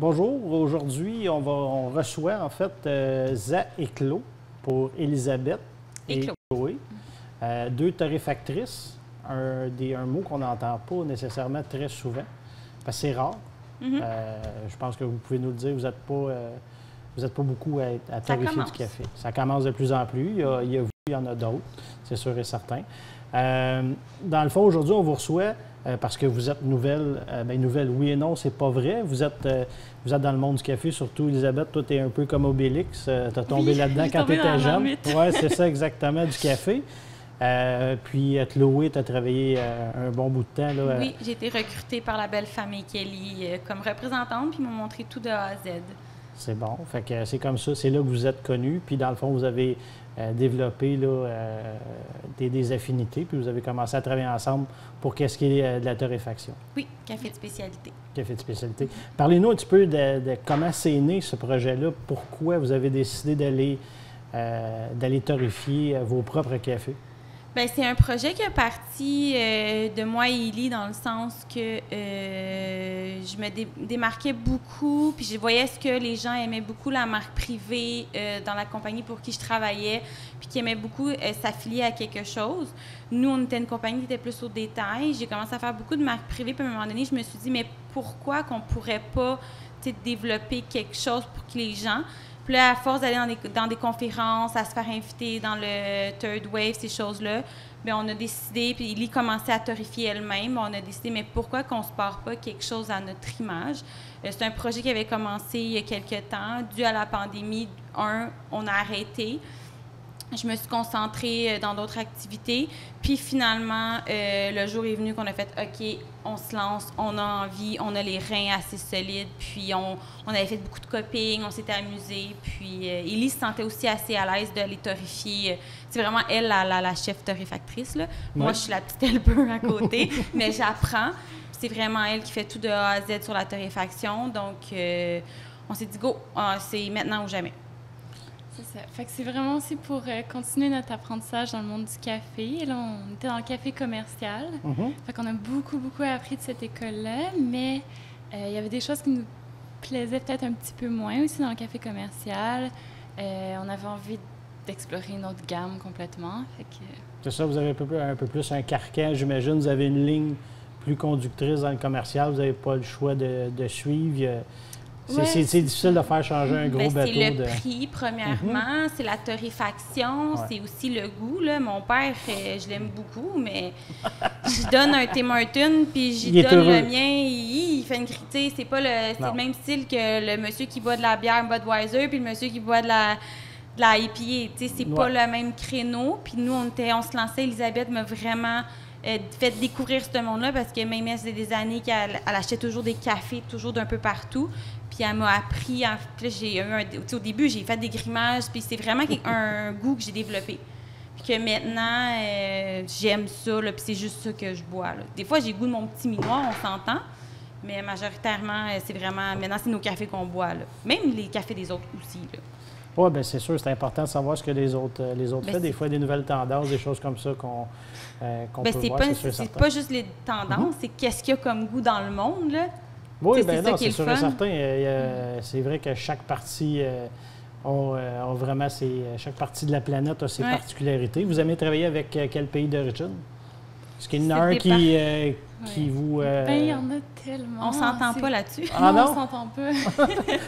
Bonjour, aujourd'hui, on reçoit en fait Za et Claude pour Elisabeth et Chloé, deux torréfactrices, un mot qu'on n'entend pas nécessairement très souvent, parce que c'est rare. Je pense que vous pouvez nous le dire, vous n'êtes pas beaucoup à torréfier du café. Ça commence de plus en plus, il y a vous, il y en a d'autres, c'est sûr et certain. Dans le fond, aujourd'hui, on vous reçoit parce que vous êtes nouvelle. Nouvelle, oui et non, c'est pas vrai. Vous êtes dans le monde du café, surtout, Elisabeth, toi, tu es un peu comme Obélix. Tu as tombé là-dedans quand tu étais jeune. Oui, c'est ça, exactement, du café. Puis, Chloé, tu as travaillé un bon bout de temps. Là, oui, j'ai été recrutée par la belle famille Kelly comme représentante, puis ils m'ont montré tout de A à Z. C'est bon. Fait que c'est comme ça, c'est là que vous êtes connus. Puis, dans le fond, vous avez développé là, des affinités, puis vous avez commencé à travailler ensemble pour qu'est-ce qui est de la torréfaction. Oui, café de spécialité. Café de spécialité. Parlez-nous un petit peu de comment c'est né ce projet-là, pourquoi vous avez décidé d'aller torréfier vos propres cafés. Bien, c'est un projet qui est parti de moi et Élie dans le sens que je me démarquais beaucoup, puis je voyais ce que les gens aimaient beaucoup, la marque privée dans la compagnie pour qui je travaillais, puis qui aimaient beaucoup s'affilier à quelque chose. Nous, on était une compagnie qui était plus au détail. J'ai commencé à faire beaucoup de marques privées, puis à un moment donné, je me suis dit, mais pourquoi qu'on pourrait pas développer quelque chose pour que les gens... Puis là, à force d'aller dans des conférences, à se faire inviter dans le Third Wave, ces choses-là, bien, on a décidé, puis Élie commençait à torréfier elle-même, on a décidé, mais pourquoi qu'on ne se part pas quelque chose à notre image? C'est un projet qui avait commencé il y a quelques temps. Dû à la pandémie, on a arrêté. Je me suis concentrée dans d'autres activités. Puis finalement, le jour est venu qu'on a fait « OK, on se lance, on a envie, on a les reins assez solides. » Puis on avait fait beaucoup de coping, on s'était amusés. Puis Élie se sentait aussi assez à l'aise de les torréfier. C'est vraiment elle, la chef torréfactrice, là. Ouais. Moi, je suis la petite helper à côté, mais j'apprends. C'est vraiment elle qui fait tout de A à Z sur la torréfaction. Donc, on s'est dit « Go, c'est maintenant ou jamais. » C'est ça. Fait que c'est vraiment aussi pour continuer notre apprentissage dans le monde du café. Et là, on était dans le café commercial. Fait qu'on a beaucoup, beaucoup appris de cette école-là, mais il y avait des choses qui nous plaisaient peut-être un petit peu moins aussi dans le café commercial. On avait envie d'explorer une autre gamme complètement. Fait que... C'est ça, vous avez un peu plus un carcan, j'imagine. Vous avez une ligne plus conductrice dans le commercial. Vous n'avez pas le choix de suivre. C'est difficile de faire changer un gros bateau. C'est le prix, premièrement. C'est la torréfaction. C'est aussi le goût. Là. Mon père, je l'aime beaucoup, mais je donne un Tim Hortons, puis j'y donne le mien. Il fait une critique. C'est pas le même style que le monsieur qui boit de la bière Budweiser, puis le monsieur qui boit de la IPA. C'est pas le même créneau. Puis nous, on se lançait. Elisabeth m'a vraiment... fait découvrir ce monde-là parce que même elle, c'est des années qu'elle achetait toujours des cafés, toujours d'un peu partout. Puis elle m'a appris. Puis là, au début, j'ai fait des grimaces. Puis c'est vraiment un goût que j'ai développé. Puis que maintenant, j'aime ça. Là, puis c'est juste ça que je bois. Là. Des fois, j'ai le goût de mon petit minois, on s'entend. Mais majoritairement, c'est vraiment... Maintenant, c'est nos cafés qu'on boit. Là. Même les cafés des autres aussi. Oui, bien c'est sûr, c'est important de savoir ce que les autres font. Des fois, des nouvelles tendances, des choses comme ça qu'on peut voir, c'est pas juste les tendances, c'est qu'est-ce qu'il y a comme goût dans le monde, là. Oui, bien non, c'est sûr et certain. C'est vrai que chaque partie chaque partie de la planète a ses particularités. Vous aimez travailler avec quel pays d'origine? Est-ce qu'il y en a un qui vous... il y en a tellement. On s'entend pas là-dessus. Ah non? On s'entend pas.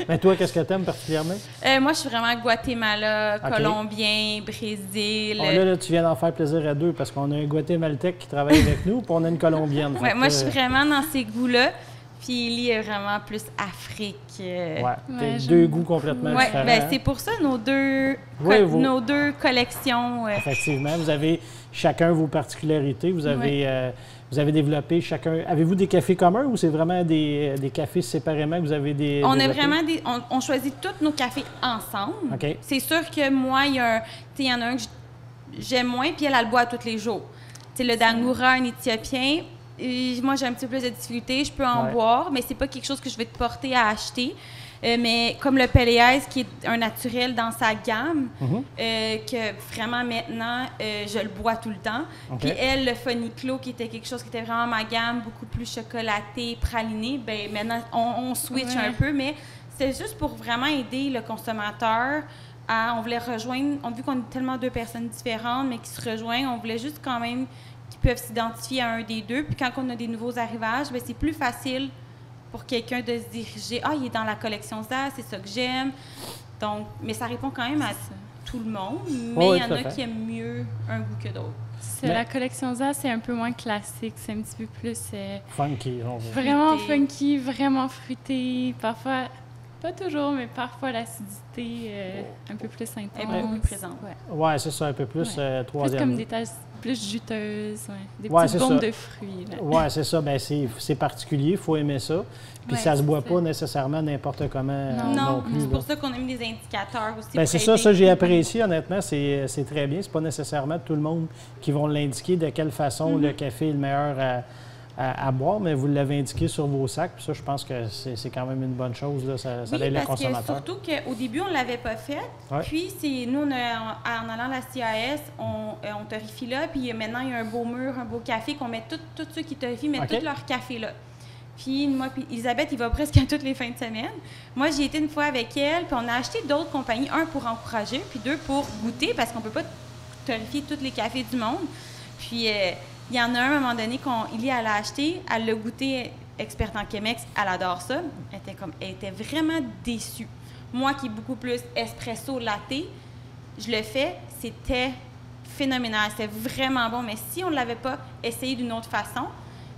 Mais toi, qu'est-ce que tu aimes particulièrement? Moi, je suis vraiment Guatemala, Colombien, Brésil. Là, tu viens d'en faire plaisir à deux parce qu'on a un Guatémaltèque qui travaille avec nous puis on a une Colombienne. Moi, je suis vraiment dans ces goûts-là. Puis Élie est vraiment plus Afrique. Deux goûts complètement différents. Ben, c'est pour ça nos deux collections. Effectivement, vous avez chacun vos particularités. Vous avez développé chacun... Avez-vous des cafés communs ou c'est vraiment des cafés séparément que vous avez des... On choisit tous nos cafés ensemble. Okay. C'est sûr que moi, il y en a un que j'aime moins, puis elle le boit tous les jours. C'est le Dangoura, un Éthiopien. Moi, j'ai un petit peu plus de difficulté. Je peux en boire, mais c'est pas quelque chose que je vais te porter à acheter. Mais comme le Pelléaise, qui est un naturel dans sa gamme, que vraiment maintenant, je le bois tout le temps. Puis elle, le Foniclo, qui était quelque chose qui était vraiment ma gamme, beaucoup plus chocolaté, praliné, bien maintenant, on switch un peu, mais c'est juste pour vraiment aider le consommateur. On voulait rejoindre, vu qu'on est tellement deux personnes différentes, mais qui se rejoignent, on voulait juste quand même qu'ils peuvent s'identifier à un des deux. Puis quand on a des nouveaux arrivages, bien, c'est plus facile pour quelqu'un de se diriger. Ah, il est dans la collection ça, c'est ça que j'aime. Donc, mais ça répond quand même à tout le monde, mais il y en a qui aiment mieux un goût que d'autres. La collection ZA, c'est un peu moins classique, c'est un petit peu plus... funky. Vraiment funky, vraiment fruité, parfois... Pas toujours, mais parfois l'acidité un peu plus intense. Un peu plus présente. Oui, c'est ça, un peu plus troisième. Plus comme des tasses plus juteuses, des petites bombes de fruits. Oui, c'est ça. Bien, c'est particulier, il faut aimer ça. Puis ça ne se boit pas nécessairement n'importe comment non plus. C'est pour ça qu'on a mis des indicateurs aussi. Bien, c'est ça, j'ai apprécié, honnêtement. C'est très bien. C'est pas nécessairement tout le monde qui vont l'indiquer de quelle façon le café est le meilleur à boire, mais vous l'avez indiqué sur vos sacs. Puis ça, je pense que c'est quand même une bonne chose. Là. Ça aide les consommateurs. Surtout qu'au début, on ne l'avait pas fait. Puis, nous, en allant à la CAS, on torréfie là. Puis maintenant, il y a un beau mur, un beau café qu'on met tous ceux qui torréfient, mettent tout leur café là. Puis moi, puis Elisabeth, il va presque à toutes les fins de semaine. Moi, j'y étais une fois avec elle, puis on a acheté d'autres compagnies, un pour encourager, puis deux pour goûter, parce qu'on ne peut pas torréfier tous les cafés du monde. Puis il y en a un, à un moment donné, qu'Élie, elle a acheté, elle l'a goûté, experte en Chemex, elle adore ça. Elle était vraiment déçue. Moi, qui est beaucoup plus espresso latte, je le fais, c'était phénoménal, c'était vraiment bon. Mais si on ne l'avait pas essayé d'une autre façon,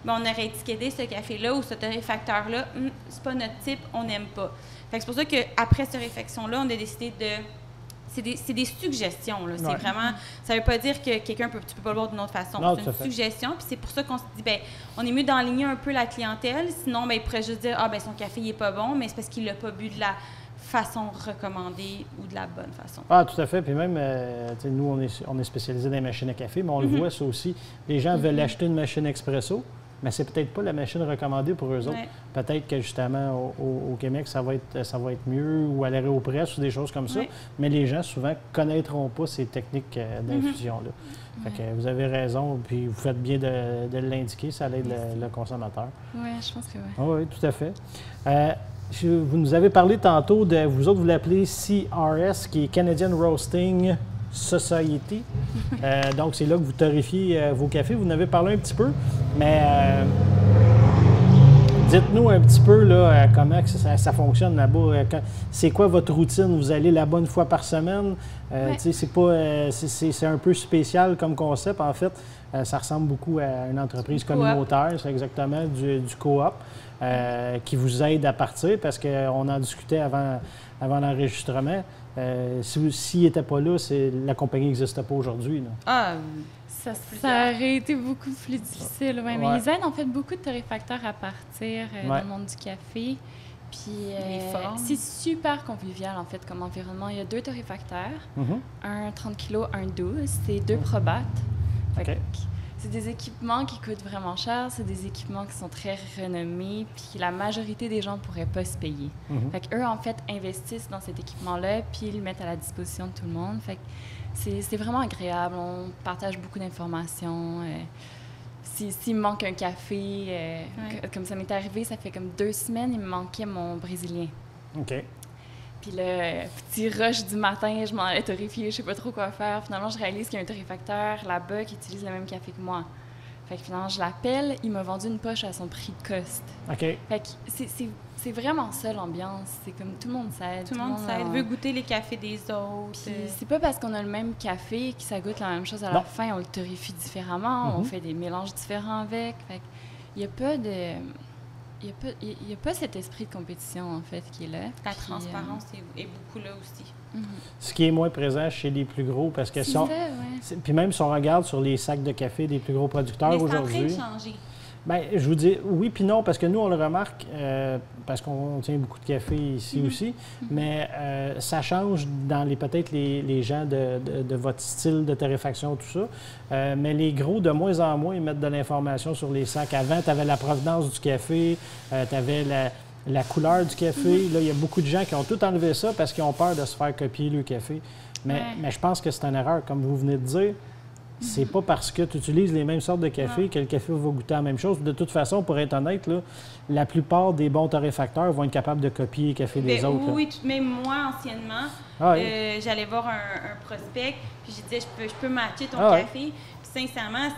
bien, on aurait étiqueté ce café-là ou ce torréfacteur-là, c'est pas notre type, on n'aime pas. Fait que c'est pour ça qu'après cette réflexion-là, on a décidé de... C'est des suggestions, là. C'est vraiment... Ça ne veut pas dire que tu peux pas le boire d'une autre façon. C'est une suggestion, puis c'est pour ça qu'on se dit, bien, on est mieux d'enligner un peu la clientèle, sinon, bien, il pourrait juste dire, son café, il n'est pas bon, mais c'est parce qu'il ne l'a pas bu de la façon recommandée ou de la bonne façon. Ah, tout à fait. Puis même, nous, on est spécialisé dans les machines à café, mais on le voit, ça aussi. Les gens veulent acheter une machine expresso, mais c'est peut-être pas la machine recommandée pour eux autres. Peut-être que justement au Québec, ça va être mieux, ou à l'Aéropress ou des choses comme ça. Mais les gens souvent connaîtront pas ces techniques d'infusion-là. Fait que vous avez raison, puis vous faites bien de l'indiquer, ça aide le consommateur. Oui, je pense que oui. Oui, tout à fait. Vous nous avez parlé tantôt de, vous autres, vous l'appelez CRS, qui est Canadian Roasting Society. Donc, c'est là que vous torréfiez vos cafés. Vous en avez parlé un petit peu, mais dites-nous un petit peu là, comment ça fonctionne là-bas. C'est quoi votre routine? Vous allez là-bas une fois par semaine? C'est un peu spécial comme concept. En fait, ça ressemble beaucoup à une entreprise communautaire. C'est exactement du coop qui vous aide à partir, parce qu'on en discutait avant l'enregistrement. S'il n'était pas là, la compagnie n'existe pas aujourd'hui. Ça aurait été beaucoup plus difficile. Mais ils aident en fait beaucoup de torréfacteurs à partir dans le monde du café. Puis c'est super convivial en fait comme environnement. Il y a 2 torréfacteurs, un 30 kg, un 12. C'est 2 probates. C'est des équipements qui coûtent vraiment cher, c'est des équipements qui sont très renommés, puis la majorité des gens ne pourraient pas se payer. Fait qu'eux, en fait, investissent dans cet équipement-là, puis ils le mettent à la disposition de tout le monde. Fait que c'est vraiment agréable, on partage beaucoup d'informations. S'il me manque un café, comme ça m'est arrivé, ça fait comme 2 semaines, il me manquait mon brésilien. Puis le petit rush du matin, je m'en allais torréfier, je sais pas trop quoi faire. Finalement, je réalise qu'il y a un torréfacteur là-bas qui utilise le même café que moi. Fait que finalement, je l'appelle, il m'a vendu une poche à son prix de cost. Fait que c'est vraiment ça l'ambiance. C'est comme tout le monde s'aide. Tout le monde s'aide, veut goûter les cafés des autres. Puis c'est pas parce qu'on a le même café que ça goûte la même chose à la fin. On le torréfie différemment, on fait des mélanges différents avec. Fait qu'il y a pas de... Il n'y a pas cet esprit de compétition, en fait, qui est là. La transparence est beaucoup là aussi. Ce qui est moins présent chez les plus gros, parce que puis même si on regarde sur les sacs de café des plus gros producteurs aujourd'hui... Mais c'est en train de changer. Bien, je vous dis oui puis non, parce que nous, on le remarque, parce qu'on tient beaucoup de café ici aussi, mais ça change dans peut-être les gens de votre style de torréfaction, tout ça. Mais les gros, de moins en moins, ils mettent de l'information sur les sacs. Avant, tu avais la provenance du café, tu avais la couleur du café. Là, il y a beaucoup de gens qui ont tout enlevé ça parce qu'ils ont peur de se faire copier le café. Mais je pense que c'est une erreur. Comme vous venez de dire, c'est pas parce que tu utilises les mêmes sortes de café que le café va goûter la même chose. De toute façon, pour être honnête, là, la plupart des bons torréfacteurs vont être capables de copier le café des autres. Oui, même moi, anciennement, j'allais voir un prospect, puis je disais, je peux matcher ton café. Puis sincèrement,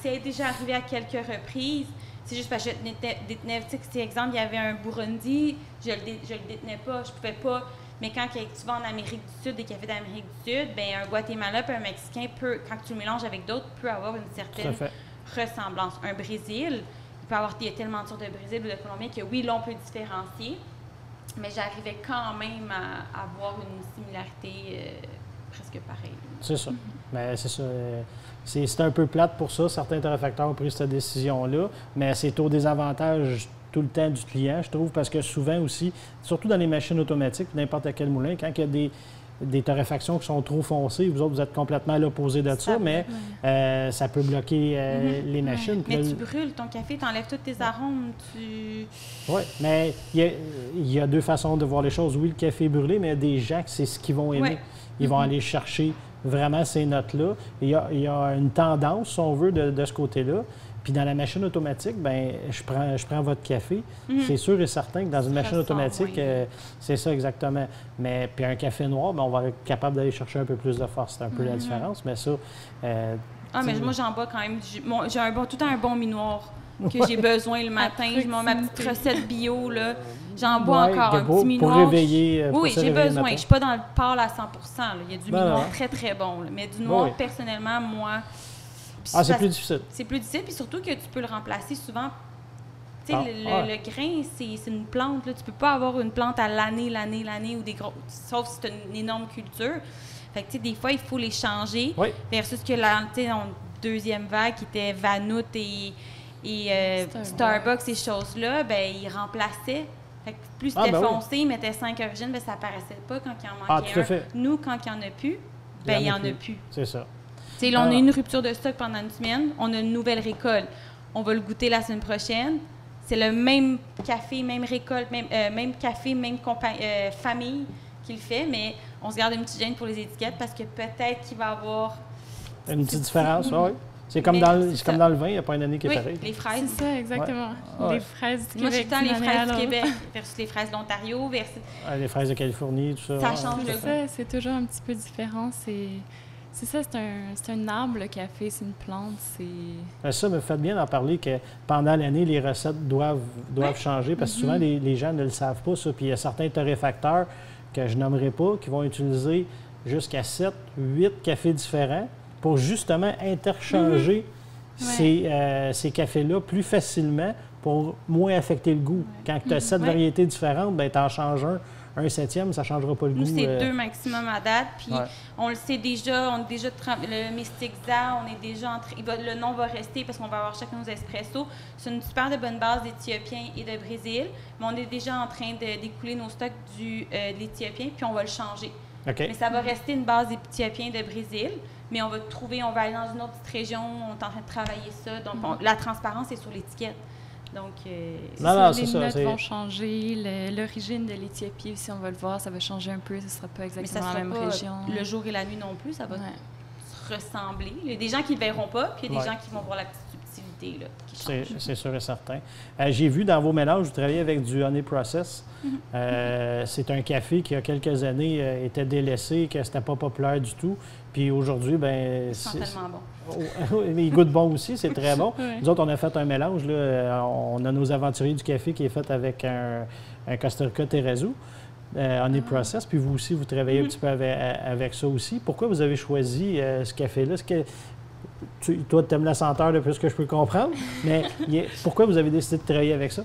c'est déjà arrivé à quelques reprises. C'est juste parce que je détenais, tu sais, si exemple, il y avait un Burundi, je le détenais pas, je pouvais pas. Mais quand tu vas en Amérique du Sud, des cafés d'Amérique du Sud, bien, un Guatemala et un Mexicain quand tu le mélanges avec d'autres, peut avoir une certaine ressemblance. Un Brésil, il y a tellement de sortes de Brésil ou de Colombien que oui, là, on peut différencier, mais j'arrivais quand même à avoir une similarité presque pareille. C'est ça. Mais c'est ça. C'est un peu plate pour ça. Certains torréfacteurs ont pris cette décision-là, mais c'est au désavantage tout le temps du client, je trouve, parce que souvent aussi, surtout dans les machines automatiques, n'importe quel moulin, quand il y a des torréfactions qui sont trop foncées, vous autres, vous êtes complètement à l'opposé de ça, mais ça peut bloquer les machines. Mais tu brûles ton café, tu enlèves tous tes arômes, Oui, mais il y a deux façons de voir les choses. Oui, le café est brûlé, mais il y a des gens que c'est ce qu'ils vont aimer. Ils vont aller chercher vraiment ces notes-là. Il y a une tendance, si on veut, de ce côté-là. Puis dans la machine automatique, bien, je prends votre café. C'est sûr et certain que dans une machine automatique, c'est ça exactement. Mais puis un café noir, bien, on va être capable d'aller chercher un peu plus de force. C'est un peu la différence, mais ça... mais moi, j'en bois quand même. J'ai tout le temps un bon mi-noir que j'ai besoin le matin. Ma petite recette bio, là. J'en bois encore un petit mi-noir. Pour réveiller. Oui, j'ai besoin. Je ne suis pas dans le pâle à 100 là. Il y a du mi-noir très, très bon. Là. Mais du noir, personnellement, moi... c'est plus difficile. C'est plus difficile, puis surtout que tu peux le remplacer souvent. Tu sais, le grain, c'est une plante. Là. Tu peux pas avoir une plante à l'année ou des gros... Sauf si tu as une énorme culture. Fait que, tu sais, des fois, il faut les changer. Versus que la deuxième vague, qui était Vanout et Starbucks, ces choses-là, ben ils remplaçaient. Fait que plus c'était foncé, ils mettaient 5 origines, ben ça apparaissait pas quand il en manquait un. Nous, quand il n'y en a plus, ben il n'y en a plus. C'est ça. T'sais, là, on a eu une rupture de stock pendant une semaine, on a une nouvelle récolte. On va le goûter la semaine prochaine. C'est le même café, même récolte, même café, même famille qui le fait, mais on se garde une petite gêne pour les étiquettes parce que peut-être qu'il va y avoir... Une petite différence, oui. C'est comme dans le vin, il n'y a pas une année qui est pareille. Les fraises. C'est ça, exactement. Les fraises du Québec. Moi, j'ai tant les fraises du Québec versus les fraises de l'Ontario versus... les fraises de Californie, tout ça. Ça change le goût. C'est toujours un petit peu différent. C'est ça, c'est un arbre, le café, c'est une plante, c'est... Ça, me fait bien d'en parler que pendant l'année, les recettes doivent changer parce que souvent, les gens ne le savent pas, ça. Puis il y a certains torréfacteurs que je nommerai pas qui vont utiliser jusqu'à 7, 8 cafés différents pour justement interchanger ces cafés-là plus facilement pour moins affecter le goût. Quand tu as 7 variétés différentes, bien, tu en changes un septième, ça ne changera pas le goût. Nous, c'est 2 maximum à date. Puis on le sait déjà, le Mystic Za, on est déjà en train... Le nom va rester parce qu'on va avoir chacun nos espressos. C'est une super de bonne base d'Éthiopien et de Brésil. Mais on est déjà en train d'écouler nos stocks de l'Éthiopien, puis on va le changer. Mais ça va rester une base d'Éthiopien et de Brésil. Mais on va aller dans une autre petite région, on est en train de travailler ça. Donc, la transparence est sur l'étiquette. Donc, les notes vont changer. L'origine de l'Éthiopie, si on va le voir, ça va changer un peu. Ce ne sera pas exactement la même région. Le jour et la nuit non plus, ça va se ressembler. Il y a des gens qui ne le verront pas, puis il y a des gens qui vont voir la petite subtilité là, qui change. C'est sûr et certain. J'ai vu dans vos mélanges, vous travaillez avec du Honey Process. C'est un café qui, il y a quelques années, était délaissé, que c'était pas populaire du tout. Puis aujourd'hui, bien... Ils sont tellement bons. Mais il goûte bon aussi, c'est très bon. Nous autres, on a fait un mélange. Là, on a nos aventuriers du café qui est fait avec un Costa Rica Terrazzo, Honey Process. Puis vous aussi, vous travaillez un petit peu avec ça aussi. Pourquoi vous avez choisi ce café-là? Toi, tu aimes la senteur le plus que je peux comprendre, mais pourquoi vous avez décidé de travailler avec ça?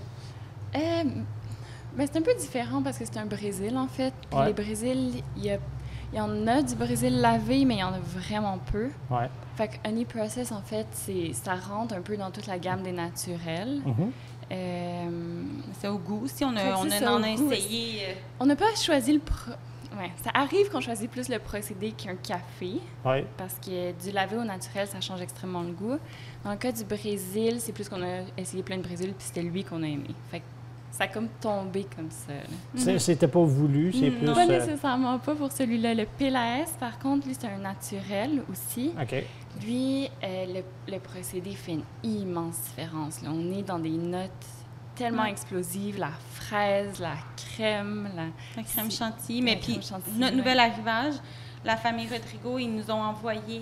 C'est un peu différent parce que c'est un Brésil, en fait. Puis les Brésils, il y en a du Brésil lavé, mais il y en a vraiment peu. Fait que Honey Process, en fait, ça rentre un peu dans toute la gamme des naturels. C'est au goût aussi. On a essayé. On n'a pas choisi ça arrive qu'on choisit plus le procédé qu'un café. Parce que du lavé au naturel, ça change extrêmement le goût. Dans le cas du Brésil, c'est plus qu'on a essayé plein de Brésil, puis c'était lui qu'on a aimé. Fait que ça a comme tombé comme ça. Là. C'était pas voulu, c'est plus... Pas nécessairement pas pour celui-là. Le PLAS, par contre, lui, c'est un naturel aussi. OK. Lui, le procédé fait une immense différence. Là. On est dans des notes tellement explosives, la fraise, la crème... La crème chantilly. Mais puis, notre nouvel arrivage, la famille Rodrigo, ils nous ont envoyé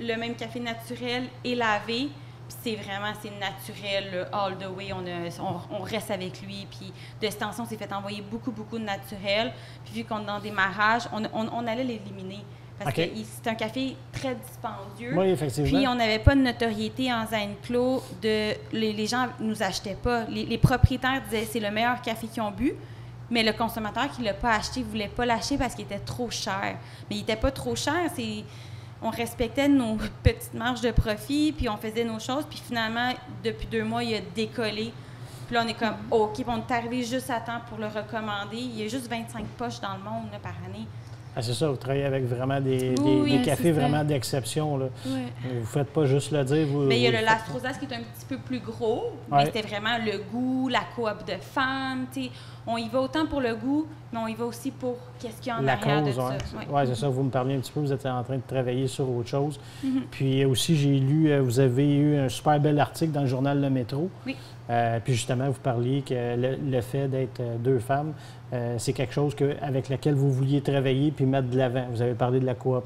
le même café naturel et lavé. Puis c'est naturel, all the way. On reste avec lui. Puis de cette tension, on s'est fait envoyer beaucoup de naturel. Puis vu qu'on est en démarrage, on allait l'éliminer. Parce que c'est un café très dispendieux. Oui, effectivement. Puis on n'avait pas de notoriété en Zine-Clos. Les gens ne nous achetaient pas. Les propriétaires disaient c'est le meilleur café qu'ils ont bu. Mais le consommateur qui ne l'a pas acheté ne voulait pas l'acheter parce qu'il était trop cher. Mais il n'était pas trop cher. On respectait nos petites marges de profit, puis on faisait nos choses. Puis finalement, depuis 2 mois, il a décollé. Puis là, on est comme, OK, puis on est arrivé juste à temps pour le recommander. Il y a juste 25 poches dans le monde là, par année. Ah, c'est ça, vous travaillez avec vraiment des cafés vraiment d'exception. Là. Oui. Vous ne faites pas juste le dire. Mais il y a le Las Rosas qui est un petit peu plus gros, mais c'était vraiment le goût, la coop de femmes. T'sais. On y va autant pour le goût, mais on y va aussi pour qu'est-ce qu'il y a en arrière de ça. Oui, c'est ça. Vous me parliez un petit peu, vous êtes en train de travailler sur autre chose. Puis aussi, j'ai lu, vous avez eu un super bel article dans le journal Le Métro. Oui. Puis justement, vous parliez que le fait d'être 2 femmes, c'est quelque chose avec lequel vous vouliez travailler puis mettre de l'avant. Vous avez parlé de la coop.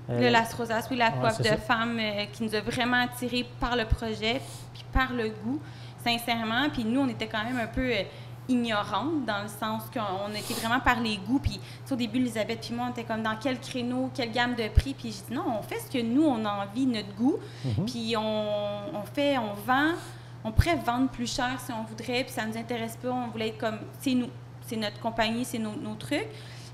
Le Las Rosas, oui, la coop de femmes qui nous a vraiment attirés par le projet puis par le goût, sincèrement. Puis nous, on était quand même un peu ignorantes dans le sens qu'on était vraiment par les goûts. Puis au début, Elisabeth puis moi, on était comme dans quel créneau, quelle gamme de prix. Puis j'ai dit non, on fait ce que nous, on a envie, notre goût. Puis on vend. On pourrait vendre plus cher si on voudrait, puis ça ne nous intéresse pas. On voulait être comme, c'est nous, c'est notre compagnie, c'est nos trucs.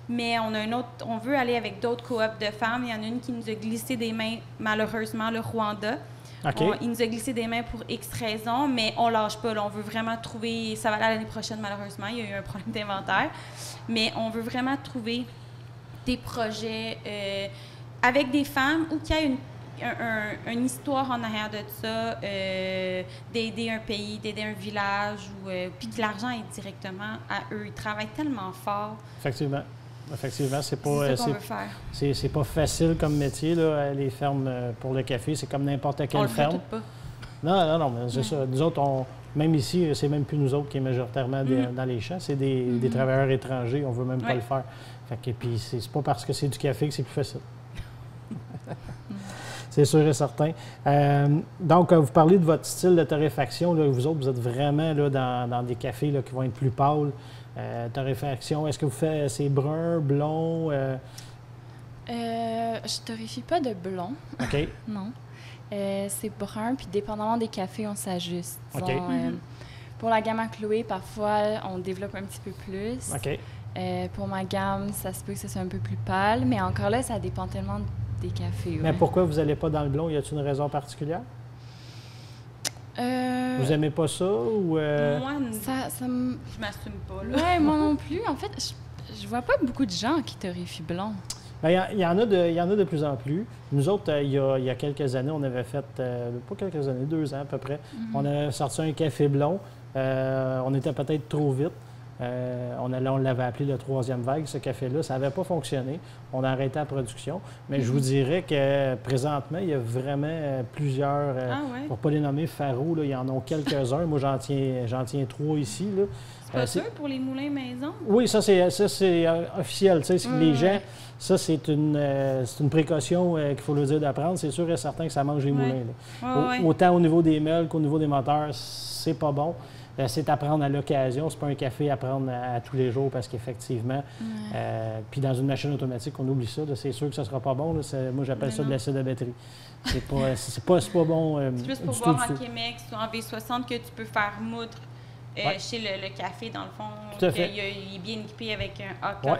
Mais on veut aller avec d'autres coops de femmes. Il y en a une qui nous a glissé des mains, malheureusement, le Rwanda. Okay. Il nous a glissé des mains pour X raisons, mais on lâche pas. Là. On veut vraiment trouver, ça va aller l'année prochaine, malheureusement, il y a eu un problème d'inventaire. Mais on veut vraiment trouver des projets avec des femmes ou qu'il y a une histoire en arrière de ça, d'aider un pays, d'aider un village, puis que l'argent est directement à eux. Ils travaillent tellement fort. Effectivement, c'est pas... C'est ça qu'on veut faire. C'est pas facile comme métier, là, les fermes pour le café. C'est comme n'importe quelle ferme. On le fait tout pas. Non, mais c'est ça. Nous autres, même ici, c'est même plus nous autres qui est majoritairement dans les champs. C'est des travailleurs étrangers. On veut même pas le faire. Fait que, puis c'est pas parce que c'est du café que c'est plus facile. C'est sûr et certain. Donc, vous parlez de votre style de torréfaction. Là, vous autres, vous êtes vraiment là, dans des cafés là, qui vont être plus pâles. Torréfaction, est-ce que vous faites c'est brun, blond? Je torréfie pas de blond. OK. Non. C'est brun, puis dépendamment des cafés, on s'ajuste. OK. Pour la gamme à Chloé, parfois, on développe un petit peu plus. OK. Pour ma gamme, ça se peut que ce soit un peu plus pâle, mais encore là, ça dépend tellement des cafés. Mais pourquoi vous n'allez pas dans le blond? Y a-t-il une raison particulière? Vous aimez pas ça ou... Moi, je m'assume pas. Là. Ouais, moi non plus. En fait, je vois pas beaucoup de gens qui torréfient blond. Bien, il y en a de plus en plus. Nous autres, il y a quelques années, on avait fait, pas quelques années, 2 ans à peu près, on avait sorti un café blond. On était peut-être trop vite. On l'avait appelé le 3e vague, ce café-là. Ça n'avait pas fonctionné. On a arrêté la production. Mais je vous dirais que présentement, il y a vraiment plusieurs, pour ne pas les nommer, Faro, là, il y en a quelques-uns. Moi, j'en tiens 3 ici. Là. C'est pas sûr pour les moulins maison? Oui, ça c'est officiel. Les gens, ça c'est une précaution qu'il faut leur dire d'apprendre. C'est sûr et certain que ça mange les moulins. Là. Autant au niveau des meules qu'au niveau des moteurs, c'est pas bon. C'est à prendre à l'occasion. C'est pas un café à prendre à tous les jours parce qu'effectivement, puis dans une machine automatique, on oublie ça. C'est sûr que ça sera pas bon. Là. Moi, j'appelle ça de l'acide à batterie. C'est pas bon. C'est juste pour voir en Chemex ou en V60 que tu peux faire moudre chez le café, dans le fond. Tout à fait. Il est bien équipé avec un AK-43.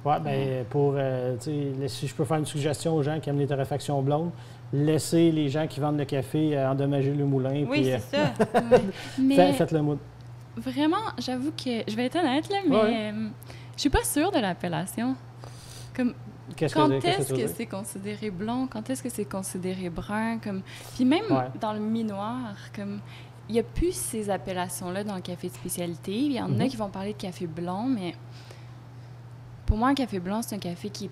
Oui, bien, si je peux faire une suggestion aux gens qui aiment les torréfactions blondes, laissez les gens qui vendent le café endommager le moulin. Oui, puis, c'est ça. Mais faites le mood. Vraiment, j'avoue que je vais être honnête, là, mais je suis pas sûre de l'appellation. Quand est-ce que c'est considéré blond? Quand est-ce que c'est considéré brun? Puis même dans le mi-noir, il n'y a plus ces appellations-là dans le café de spécialité. Il y en a qui vont parler de café blanc, mais pour moi, un café blanc, c'est un café qui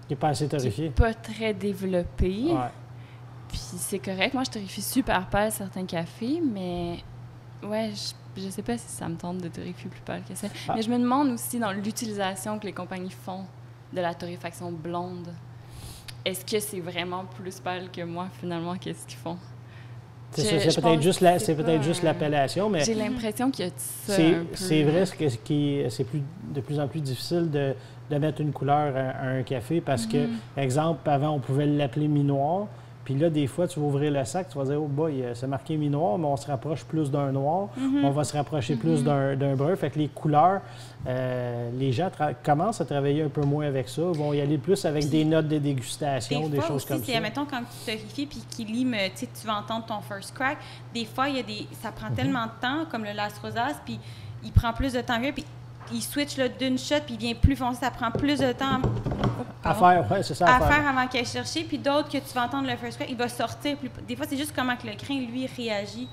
n'est pas assez torréfié. Pas très développé. Ouais. Puis c'est correct. Moi, je torréfie super pâle certains cafés, mais ouais, je sais pas si ça me tente de torréfier plus pâle que ça. Mais je me demande aussi dans l'utilisation que les compagnies font de la torréfaction blonde. Est-ce que c'est vraiment plus pâle que moi, finalement? Qu'est-ce qu'ils font? C'est peut-être juste l'appellation, mais... J'ai l'impression qu'il y a ça c'est vrai que c'est de plus en plus difficile de mettre une couleur à un café parce que, par exemple, avant, on pouvait l'appeler mi-noir. Puis là, des fois, tu vas ouvrir le sac, tu vas dire « Oh boy, c'est marqué mi-noir, mais on se rapproche plus d'un noir. On va se rapprocher plus d'un brun. » Fait que les couleurs, les gens commencent à travailler un peu moins avec ça. Ils vont y aller plus avec des notes de dégustation, des choses comme ça. Mettons, quand tu torréfies puis qu'il lime, tu vas entendre ton first crack. Des fois, ça prend tellement de temps, comme le Las Rosas, puis il prend plus de temps que puis il switch d'une shot, puis il vient plus foncé. Ça prend plus de temps à faire, ouais, c'est ça. À faire avant qu'il aille chercher. Puis d'autres que tu vas entendre le first crack, il va sortir. Des fois, c'est juste comment que le grain, lui, réagit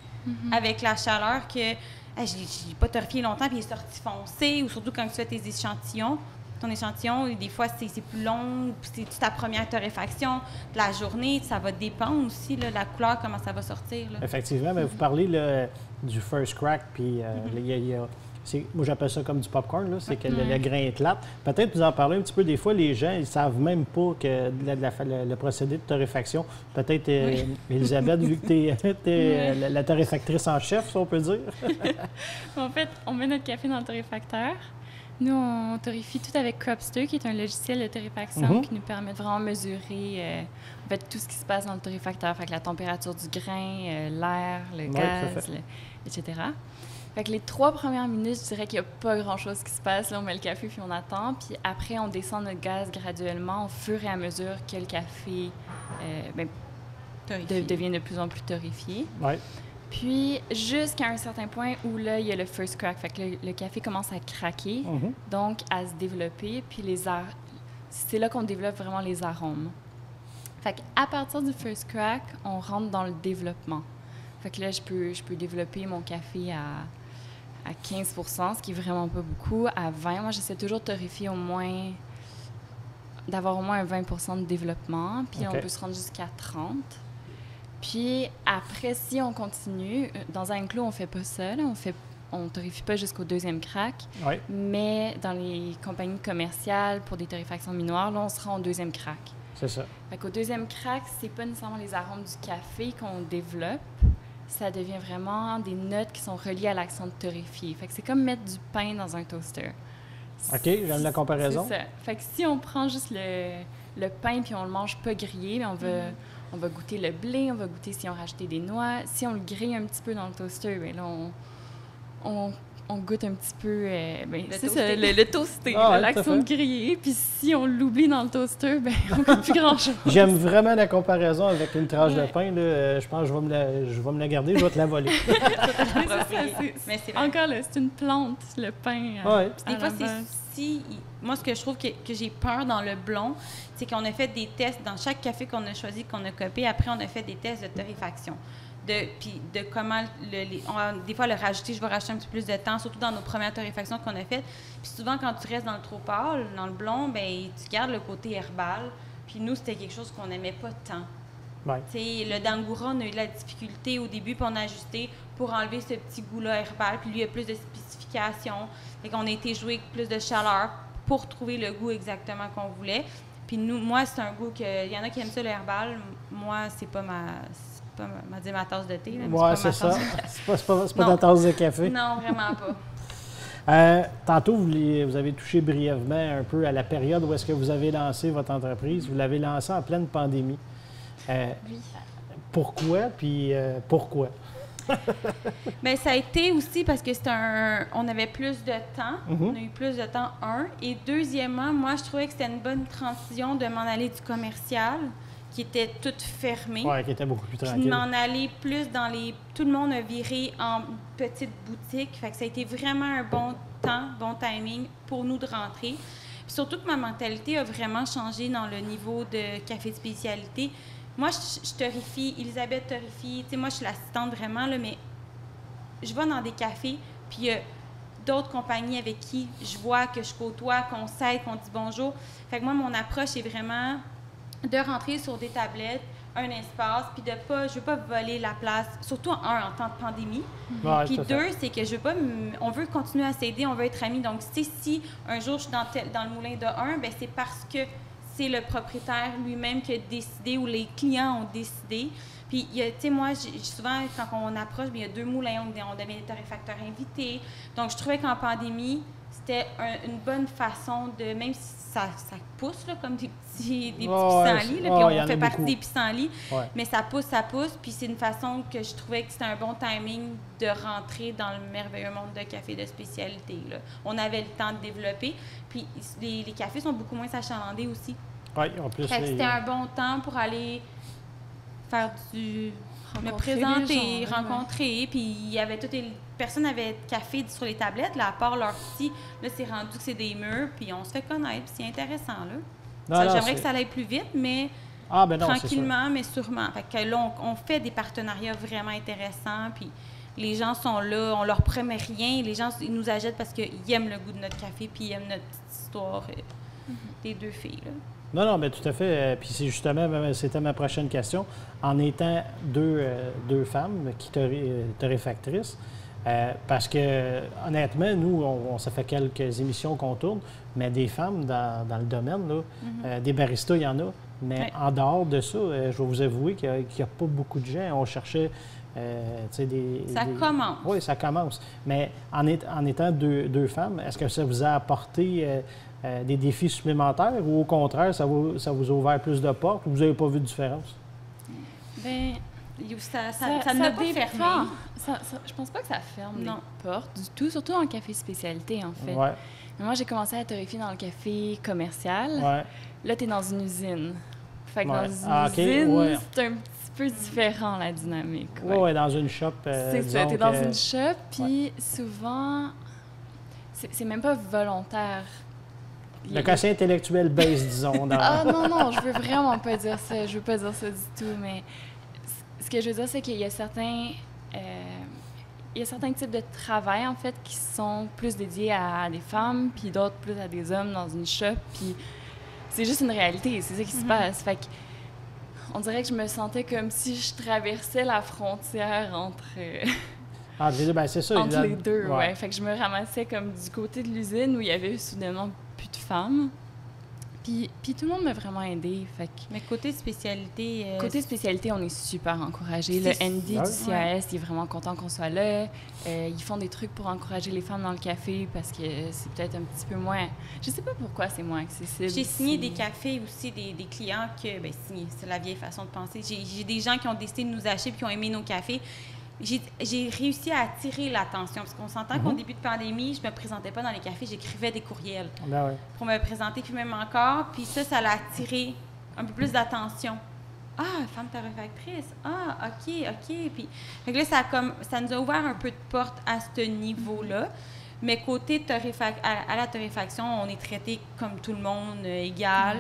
avec la chaleur que je n'ai pas torréfié longtemps, puis il est sorti foncé. Ou surtout quand tu fais tes échantillons. Ton échantillon, des fois, c'est plus long. Puis c'est ta première torréfaction de la journée. Ça va dépendre aussi, là, la couleur, comment ça va sortir. Là. Effectivement. Mais vous parlez du first crack, puis moi, j'appelle ça comme du popcorn, là. C'est que le grain est plate. Peut-être vous en parler un petit peu. Des fois, les gens, ils ne savent même pas que le procédé de torréfaction. Peut-être, Élisabeth, vu que tu es la torréfactrice en chef, si on peut dire. En fait, on met notre café dans le torréfacteur. Nous, on torréfie tout avec Cropster, qui est un logiciel de torréfaction qui nous permet de vraiment mesurer en fait, tout ce qui se passe dans le torréfacteur. Fait que la température du grain, l'air, le gaz, etc. Fait que les 3 premières minutes, je dirais qu'il n'y a pas grand-chose qui se passe. Là, on met le café puis on attend. Puis après, on descend notre gaz graduellement au fur et à mesure que le café devient de plus en plus torréfié. Ouais. Puis jusqu'à un certain point où là, il y a le first crack. Fait que le café commence à craquer, donc à se développer. Puis c'est là qu'on développe vraiment les arômes. Fait qu'à partir du first crack, on rentre dans le développement. Fait que là, je peux développer mon café à 15 %, ce qui est vraiment pas beaucoup, à 20 %. Moi, j'essaie toujours de torréfier d'avoir au moins un 20 % de développement, puis on peut se rendre jusqu'à 30 %. Puis après, si on continue, dans un clos, on fait pas ça, là, on torréfie pas jusqu'au 2e crack, mais dans les compagnies commerciales, pour des torréfactions minoires, là, on se rend au 2e crack. C'est ça. Fait qu'au 2e crack, c'est pas nécessairement les arômes du café qu'on développe, ça devient vraiment des notes qui sont reliées à l'action de torréfier. Fait que c'est comme mettre du pain dans un toaster. OK, j'aime la comparaison. C'est ça. Fait que si on prend juste le pain puis on le mange pas grillé, bien on va goûter le blé, on va goûter si on rajoutait des noix. Si on le grille un petit peu dans le toaster, bien là, on goûte un petit peu le toasté, l'action de griller. Puis si on l'oublie dans le toaster, ben on goûte plus grand-chose. J'aime vraiment la comparaison avec une tranche de pain. Là. Je pense que je vais me la garder, je vais te la voler. Encore là, c'est une plante, le pain. Des fois, moi, ce que je trouve que j'ai peur dans le blond, c'est qu'on a fait des tests dans chaque café qu'on a choisi, qu'on a copié. Après, on a fait des tests de torréfaction. Puis de comment, des fois, le rajouter, je vais rajouter un petit peu plus de temps, surtout dans nos premières torréfactions qu'on a faites. Puis souvent, quand tu restes dans le trop pâle, dans le blond, bien, tu gardes le côté herbal. Puis nous, c'était quelque chose qu'on n'aimait pas tant. Ouais. Le Dangura, on a eu de la difficulté au début, puis on a ajusté pour enlever ce petit goût-là herbal. Puis lui, il y a plus de spécifications. Fait qu'on a été jouer avec plus de chaleur pour trouver le goût exactement qu'on voulait. Puis moi, c'est un goût que... Il y en a qui aiment ça, le herbal. Moi, c'est pas ma tasse de thé. Oui, c'est ça. C'est pas ta tasse de café. Non, vraiment pas. Tantôt, vous avez touché brièvement un peu à la période où est-ce que vous avez lancé votre entreprise. Vous l'avez lancée en pleine pandémie. Oui. Pourquoi? Puis pourquoi? Bien, ça a été aussi parce que on avait plus de temps. On a eu plus de temps, Et deuxièmement, moi, je trouvais que c'était une bonne transition de m'en aller du commercial, qui était tout fermé. Oui, qui était beaucoup plus tranquille. Puis de m'en aller plus dans tout le monde a viré en petite boutique. Fait que ça a été vraiment un bon temps, bon timing pour nous de rentrer. Puis surtout que ma mentalité a vraiment changé dans le niveau de café de spécialité. moi, je torréfie, Elisabeth torréfie. Tu sais, moi, je suis l'assistante vraiment, là, mais je vais dans des cafés, puis il y a d'autres compagnies avec qui je vois, que je côtoie, qu'on s'aide, qu'on dit bonjour. Fait que moi, mon approche est vraiment de rentrer sur des tablettes, un espace, puis de pas, je veux pas voler la place, surtout en temps de pandémie. Ouais, Puis deux, c'est que je veux pas, on veut continuer à s'aider, on veut être amis. Donc, si un jour je suis dans le moulin de un, ben c'est parce que c'est le propriétaire lui-même qui a décidé ou les clients ont décidé. Puis, tu sais, moi, souvent, quand on approche, bien, il y a 2 moulins, on devient des torréfacteurs invités. Donc, je trouvais qu'en pandémie, c'était une bonne façon de, même si ça pousse, là, comme des petits pissenlits, puis on fait partie des pissenlits, mais ça pousse, puis c'est une façon que je trouvais que c'était un bon timing de rentrer dans le merveilleux monde de café de spécialité, là. On avait le temps de développer, puis les cafés sont beaucoup moins achalandés aussi. Oui, en plus. C'était un bon temps pour aller faire me présenter, rencontrer, puis il y avait personne n'avait de café sur les tablettes, là, à part leur petit. Là, c'est rendu que c'est des murs, puis on se fait connaître, puis c'est intéressant, là. J'aimerais que ça aille plus vite, mais tranquillement, mais sûrement. Fait que là, on fait des partenariats vraiment intéressants, puis les gens sont là, on leur promet rien, les gens, ils nous achètent parce qu'ils aiment le goût de notre café, puis ils aiment notre petite histoire des 2 filles, là. Non, mais tout à fait. Puis c'est justement, c'était ma prochaine question. En étant deux femmes qui torréfactrices, parce que, honnêtement, nous, ça fait quelques émissions qu'on tourne, mais des femmes dans le domaine, là, des baristas, il y en a. Mais en dehors de ça, je vais vous avouer qu'il n'y a pas beaucoup de gens. On cherchait, commence. Oui, ça commence. Mais en étant deux femmes, est-ce que ça vous a apporté des défis supplémentaires ou au contraire, ça vous a ouvert plus de portes ou vous n'avez pas vu de différence? Bien, ça ne l'a pas fermé. Je pense pas que ça ferme les portes du tout, surtout en café spécialité, en fait. Ouais. Moi, j'ai commencé à torréfier dans le café commercial. Ouais. Là, tu es dans une usine. Fait que dans une usine, c'est un petit peu différent, la dynamique. Oui, dans une shop. C'est ça, tu es dans une shop, puis souvent, c'est même pas volontaire. Le quotient intellectuel baisse, disons. Ah non, je veux vraiment pas dire ça. Je veux pas dire ça du tout, mais ce que je veux dire, c'est qu'il y a certains types de travail, en fait, qui sont plus dédiés à des femmes, puis d'autres plus à des hommes dans une shop, puis c'est juste une réalité, c'est ça qui se passe. Fait que on dirait que je me sentais comme si je traversais la frontière entre... c'est ça. Entre les deux, ouais. Fait que je me ramassais comme du côté de l'usine où il y avait soudainement plus de femmes. Puis tout le monde m'a vraiment aidée. Fait que... Mais côté spécialité... Côté spécialité, on est super encouragés. Le ND du CAS, il est vraiment content qu'on soit là. Ils font des trucs pour encourager les femmes dans le café parce que c'est peut-être un petit peu moins... Je sais pas pourquoi c'est moins accessible. J'ai signé des cafés aussi, des clients que... Bien, signé, c'est la vieille façon de penser. J'ai des gens qui ont décidé de nous acheter puis qui ont aimé nos cafés. J'ai réussi à attirer l'attention, parce qu'on s'entend qu'au début de pandémie, je me présentais pas dans les cafés, j'écrivais des courriels pour me présenter, puis même encore, puis ça l'a attiré un peu plus d'attention. Ah, femme torréfactrice, ah, OK, puis fait que là, ça nous a ouvert un peu de porte à ce niveau-là, mais côté à la torréfaction, on est traité comme tout le monde, égal.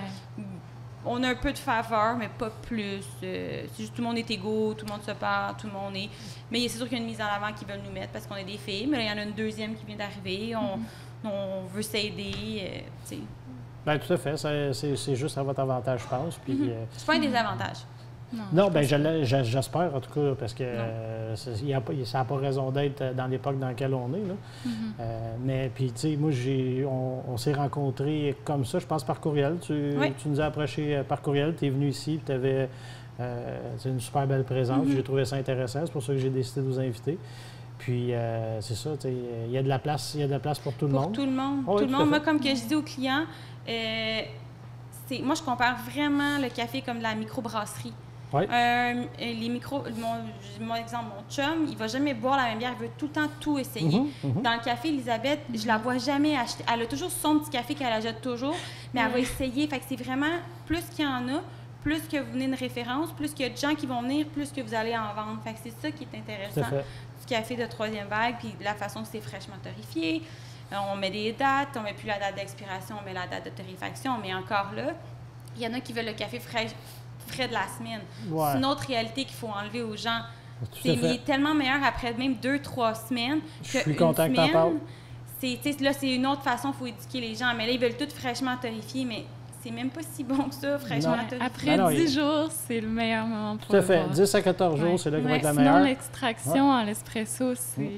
On a un peu de faveur, mais pas plus. C'est juste tout le monde est égaux, tout le monde se parle, tout le monde est... Mais c'est sûr qu'il y a une mise en avant qu'ils veulent nous mettre parce qu'on est des filles, mais là, il y en a une deuxième qui vient d'arriver. On veut s'aider, tu sais. Bien, tout à fait. C'est juste à votre avantage, je pense. Puis, c'est pas un désavantage. Non, bien, j'espère, en tout cas, parce que ça n'a pas raison d'être dans l'époque dans laquelle on est. Là. Mais, puis, tu sais, moi, on s'est rencontrés comme ça, je pense, par courriel. Tu nous as approchés par courriel, tu es venu ici, puis tu avais une super belle présence. J'ai trouvé ça intéressant, c'est pour ça que j'ai décidé de vous inviter. Puis, c'est ça, tu sais, il y a de la place pour tout le monde. Pour tout le monde. Oh, tout le monde. Moi, comme que je dis aux clients, moi, je compare vraiment le café comme de la microbrasserie. Oui. Mon exemple, mon chum, il va jamais boire la même bière, il veut tout le temps tout essayer. Dans le café, Elisabeth, je la vois jamais acheter. Elle a toujours son petit café qu'elle achète toujours, mais elle va essayer. Fait que c'est vraiment, plus qu'il y en a, plus que vous venez une référence, plus qu'il y a de gens qui vont venir, plus que vous allez en vendre. Fait que c'est ça qui est intéressant du café de troisième vague, puis de la façon que c'est fraîchement torréfié. On met des dates, on met plus la date d'expiration, on met la date de torréfaction, mais encore là, il y en a qui veulent le café frais de la semaine. Ouais. C'est une autre réalité qu'il faut enlever aux gens. Tout à fait. Il est tellement meilleur après même 2-3 semaines Je suis content que t'en parles. Là, c'est une autre façon, il faut éduquer les gens. Mais là, ils veulent tout fraîchement torréfier, mais c'est même pas si bon que ça, fraîchement torréfié. Après 10 jours, c'est le meilleur moment pour Tout à fait. 10 à 14 jours, c'est là qu'il va être la meilleure. Sinon, l'extraction en espresso, c'est...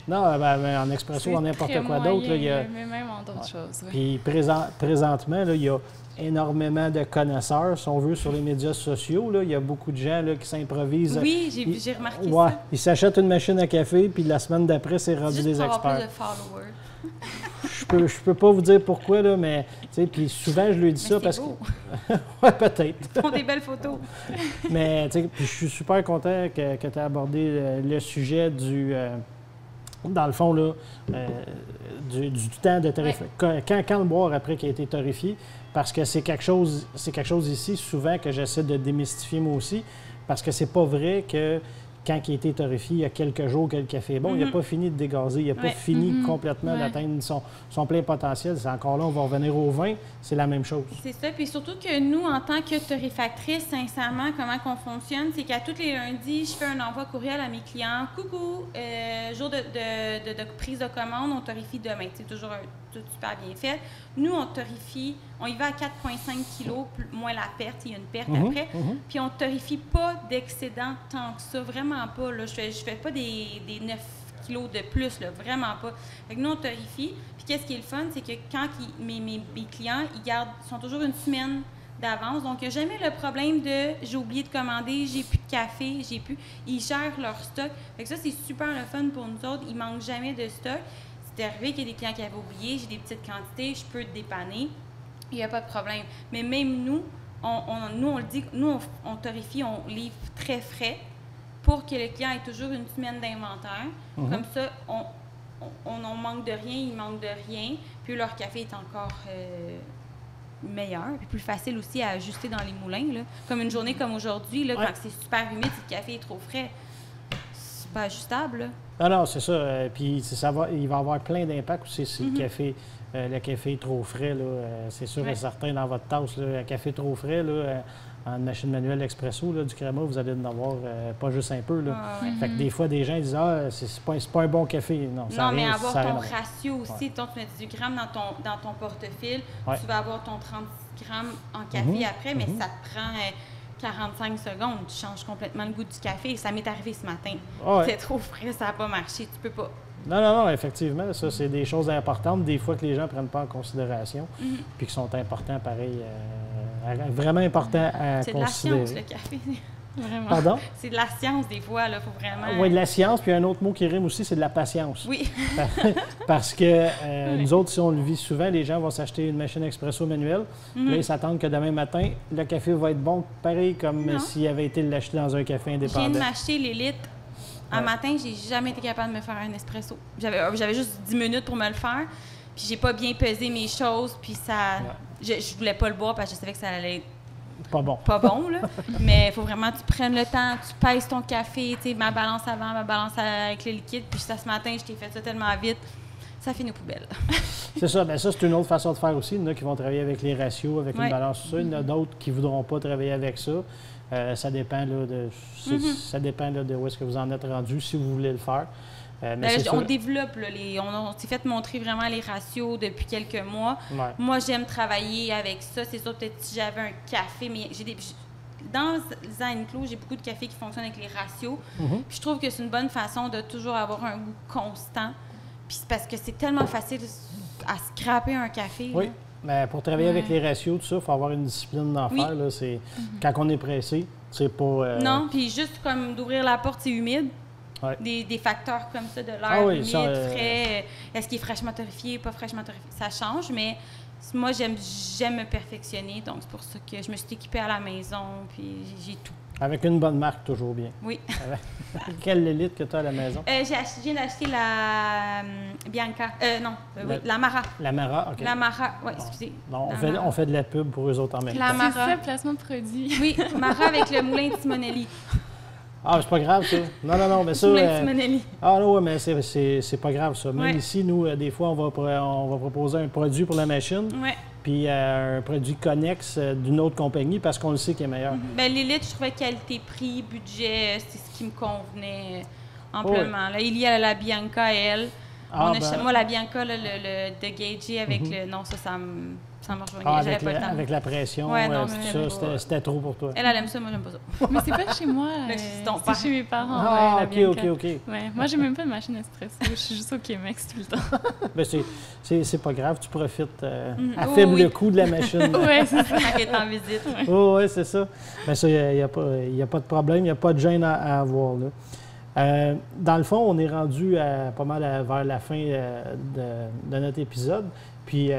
Non, en espresso, en n'importe quoi d'autre. Mais même en d'autres choses. Puis présentement, là, il y a énormément de connaisseurs, si on veut, sur les médias sociaux. Là. Il y a beaucoup de gens là, qui s'improvisent. Oui, j'ai remarqué ça. Ils s'achètent une machine à café, puis la semaine d'après, c'est rendu des experts. Juste pour avoir plus de followers. Je peux pas vous dire pourquoi, là, mais puis souvent, je lui dis ça parce beau. que... Oui, peut-être. Ils font des belles photos. Mais je suis super content que tu aies abordé le sujet du... dans le fond, là, du temps de torréfier. Quand le boire après qu'il a été torréfié, parce que c'est quelque chose ici, souvent, que j'essaie de démystifier moi aussi, parce que c'est pas vrai que quand il a été torréfié, il y a quelques jours que le café est bon, il n'a pas fini de dégazer, il n'a pas fini complètement d'atteindre son plein potentiel. C'est encore là, on va revenir au vin, c'est la même chose. C'est ça, puis surtout que nous, en tant que torréfactrice, sincèrement, comment qu'on fonctionne, c'est qu'à tous les lundis, je fais un envoi courriel à mes clients. Coucou, jour de prise de commande, on torréfie demain. C'est toujours tout super bien fait. Nous, on torréfie, on y va à 4,5 kilos, moins la perte, il y a une perte après. Puis on ne torréfie pas d'excédent tant que ça, vraiment pas. Là. Je fais pas des 9 kilos de plus, là, vraiment pas. Fait que nous, on torréfie. Puis qu'est-ce qui est le fun, c'est que quand mes clients, ils sont toujours une semaine d'avance. Donc, il n'y a jamais le problème de j'ai oublié de commander, j'ai plus de café, ils gèrent leur stock. Fait que ça, c'est super le fun pour nous autres. Ils ne manquent jamais de stock. C'est arrivé qu'il y a des clients qui avaient oublié, j'ai des petites quantités, je peux te dépanner, il n'y a pas de problème. Mais même nous, on le dit, nous, on torréfie, on livre très frais pour que le client ait toujours une semaine d'inventaire. Comme ça, on manque de rien, il manque de rien, puis leur café est encore meilleur, puis plus facile aussi à ajuster dans les moulins. Là. Comme une journée comme aujourd'hui, là, quand c'est super humide, si le café est trop frais, c'est pas ajustable. Là. Non, c'est ça. Puis il va avoir plein d'impact aussi si le café est trop frais. C'est sûr et certain dans votre tasse. Là, un café trop frais, là, en machine manuelle expresso, là, du créma, vous allez en avoir pas juste un peu. Là. Fait que des fois, des gens disent « Ah, c'est pas un bon café. » Non, mais avoir ton ratio aussi. Tu mets 18 grammes dans ton portefeuille. Tu vas avoir ton 30 grammes en café après, mais ça te prend... 45 secondes, tu changes complètement le goût du café. Ça m'est arrivé ce matin. C'est trop frais, ça n'a pas marché, tu peux pas. Non, effectivement, ça, c'est des choses importantes, des fois que les gens ne prennent pas en considération, puis qui sont importants, pareil, vraiment importants à considérer. C'est de la science, le café. Vraiment. Pardon? C'est de la science, des fois, il faut vraiment... Oui, de la science, puis un autre mot qui rime aussi, c'est de la patience. Oui. Parce que nous autres, si on le vit souvent, les gens vont s'acheter une machine expresso manuelle. Là, ils s'attendent que demain matin, le café va être bon, pareil comme s'il avait été l'acheter dans un café indépendant. Je viens de m'acheter l'élite. Un matin, j'ai jamais été capable de me faire un espresso. J'avais juste 10 minutes pour me le faire, puis j'ai pas bien pesé mes choses, puis ça... Je voulais pas le boire parce que je savais que ça allait être pas bon, là. Mais il faut vraiment que tu prennes le temps, tu pèses ton café, tu sais, ma balance avant, ma balance avec le liquide. Puis ça, ce matin, je t'ai fait ça tellement vite, ça fait nos poubelles. C'est ça. Bien, ça, c'est une autre façon de faire aussi. Il y en a qui vont travailler avec les ratios, avec une balance, tout ça. Il y en a d'autres qui ne voudront pas travailler avec ça. Ça dépend, là, ça dépend là, de où est-ce que vous en êtes rendu, si vous voulez le faire. On développe, là, on s'est fait montrer vraiment les ratios depuis quelques mois. Moi, j'aime travailler avec ça. C'est sûr, peut-être si j'avais un café, mais dans Zen Clos, j'ai beaucoup de cafés qui fonctionnent avec les ratios. Puis je trouve que c'est une bonne façon de toujours avoir un goût constant. Puis c'est parce que c'est tellement facile à scraper un café. Oui, mais pour travailler avec les ratios, tout ça, il faut avoir une discipline d'en faire. Là, quand on est pressé, c'est pas... Non, puis juste comme d'ouvrir la porte, c'est humide. Des facteurs comme ça, de l'air humide, frais, est-ce qu'il est fraîchement torréfié, pas fraîchement torréfié, ça change, mais moi, j'aime me perfectionner, donc c'est pour ça que je me suis équipée à la maison, puis j'ai tout. Avec une bonne marque, toujours bien. Oui. Quelle élite que tu as à la maison? Je viens d'acheter la Bianca. La Mara. La Mara, OK. La Mara, oui, excusez. Non, on fait de la pub pour eux autres en même temps. La Mara. C'est ça, placement de produit. Oui, Mara avec le moulin de Simonelli. Ah, c'est pas grave, ça. Non, mais ça... non, mais c'est pas grave, ça. Même ici, nous, des fois, on va proposer un produit pour la machine. puis un produit connexe d'une autre compagnie parce qu'on le sait qu'il est meilleur. Bien, l'élite, je trouvais qualité-prix, budget, c'est ce qui me convenait amplement. Là, il y a la Bianca, elle. Moi, la Bianca, là, le de Gagey avec le... Non, ça me rejoignait. Avec la pression, c'était trop pour toi. Elle aime ça, moi, j'aime pas ça. Mais c'est pas chez moi, c'est chez mes parents. Ah, OK. Ouais, moi, j'ai même pas de machine espresso. Je suis juste au Chemex tout le temps. Ben, c'est pas grave, tu profites à faible coût de la machine. Oui, c'est ça. Quand elle est en visite. Oui, c'est ça. Ben, ça, il n'y a pas de problème, il n'y a pas de gêne à avoir, là. Dans le fond, on est rendu pas mal vers la fin de notre épisode. Puis,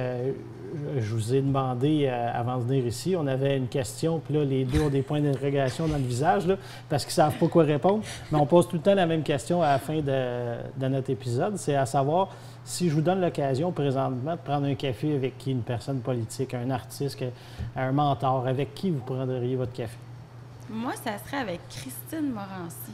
je vous ai demandé, avant de venir ici, on avait une question, puis là, les deux ont des points d'interrogation dans le visage, là, parce qu'ils ne savent pas quoi répondre. Mais on pose tout le temps la même question à la fin de notre épisode, c'est à savoir, si je vous donne l'occasion présentement de prendre un café avec qui, une personne politique, un artiste, un mentor, avec qui vous prendriez votre café? Moi, ça serait avec Christine Morancy.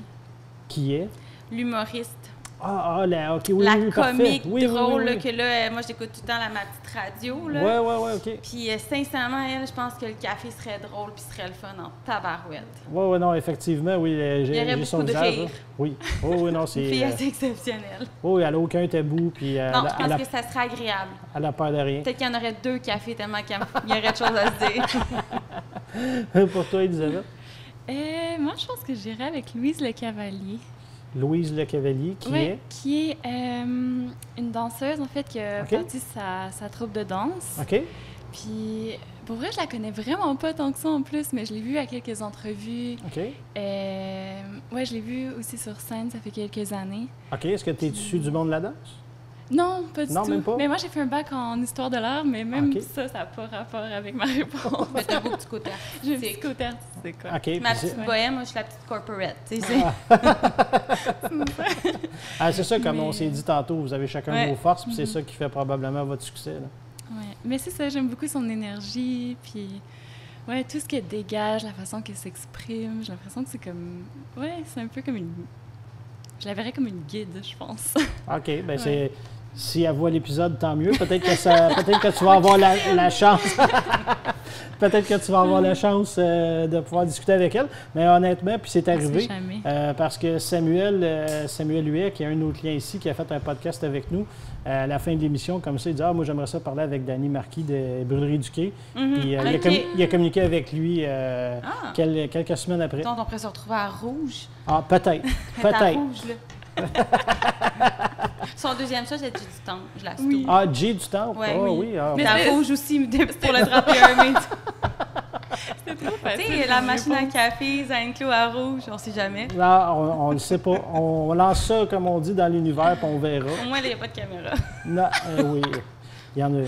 Qui est? L'humoriste. OK, oui, la comique drôle, là, que là, moi, j'écoute tout le temps ma petite radio, là. Oui, OK. Puis, sincèrement, elle, je pense que le café serait drôle puis serait le fun en tabarouette. Oui, non, effectivement, oui. Il y aurait beaucoup de rire. Oui, non, c'est... Une fille assez exceptionnelle. Oui, elle n'a aucun tabou, puis... non, je pense que ça serait agréable. Elle n'a peur de rien. Peut-être qu'il y en aurait 2 cafés tellement qu'il y aurait de choses à se dire. Pour toi, Elisabeth? Moi, je pense que j'irais avec Louise Le Cavalier. Louise Le Cavalier, qui est une danseuse, en fait, qui a parti sa troupe de danse. OK. Puis, pour vrai, je la connais vraiment pas tant que ça en plus, mais je l'ai vue à quelques entrevues. OK. Ouais, je l'ai vue aussi sur scène, ça fait quelques années. OK. Est-ce que tu es issu du monde de la danse? Non, pas du tout. Non, même pas? Mais moi, j'ai fait un bac en histoire de l'art, mais même ça n'a pas rapport avec ma réponse. Mais t'as beaucoup de côté artistique. J'ai un petit côté artistique, quoi. OK. Ma petite bohème, moi, je suis la petite corporate, tu sais. C'est ça, comme on s'est dit tantôt, vous avez chacun vos forces, puis c'est ça qui fait probablement votre succès, là. Oui, mais c'est ça, j'aime beaucoup son énergie, puis tout ce qu'elle dégage, la façon qu'elle s'exprime, j'ai l'impression que c'est comme... c'est un peu comme une... Je la verrais comme une guide, je pense. OK, bien c'est... Si elle voit l'épisode, tant mieux. Peut-être que tu vas avoir la chance. Peut-être que tu vas avoir la chance de pouvoir discuter avec elle. Mais honnêtement, puis c'est arrivé. Parce que Samuel Huet, qui est un de nos clients ici, qui a fait un podcast avec nous, à la fin de l'émission, comme ça, il dit « moi, j'aimerais ça parler avec Danny Marquis de Brûlerie du Quai. Puis il a communiqué avec lui quelques semaines après. Donc, on pourrait se retrouver à Rouge. Ah, peut-être. À Rouge, là. Son deuxième choix, c'est J du Temple. Je la stoppe. Ah, J du Temple? Oui. Mais à Rouge aussi, pour le 31 mai. C'était trop facile. Tu sais, la machine à café, Saint-Claude à Rouge, on ne sait jamais. Non, on ne le sait pas. On lance ça, comme on dit, dans l'univers, puis on verra. Au moins, il n'y a pas de caméra. Non, oui, il y en a une.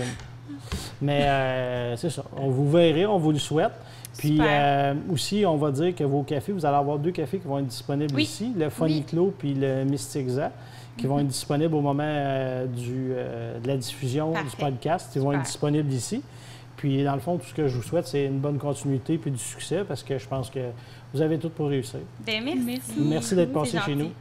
Mais c'est ça. On vous verrez, on vous le souhaite. Puis aussi, on va dire que vos cafés, vous allez avoir 2 cafés qui vont être disponibles ici, le Funny Clos puis le Mystic Za, qui vont être disponibles au moment de la diffusion du podcast. Ils vont être disponibles ici. Puis, dans le fond, tout ce que je vous souhaite, c'est une bonne continuité puis du succès, parce que je pense que vous avez tout pour réussir. Bien, merci. Merci d'être passé chez nous.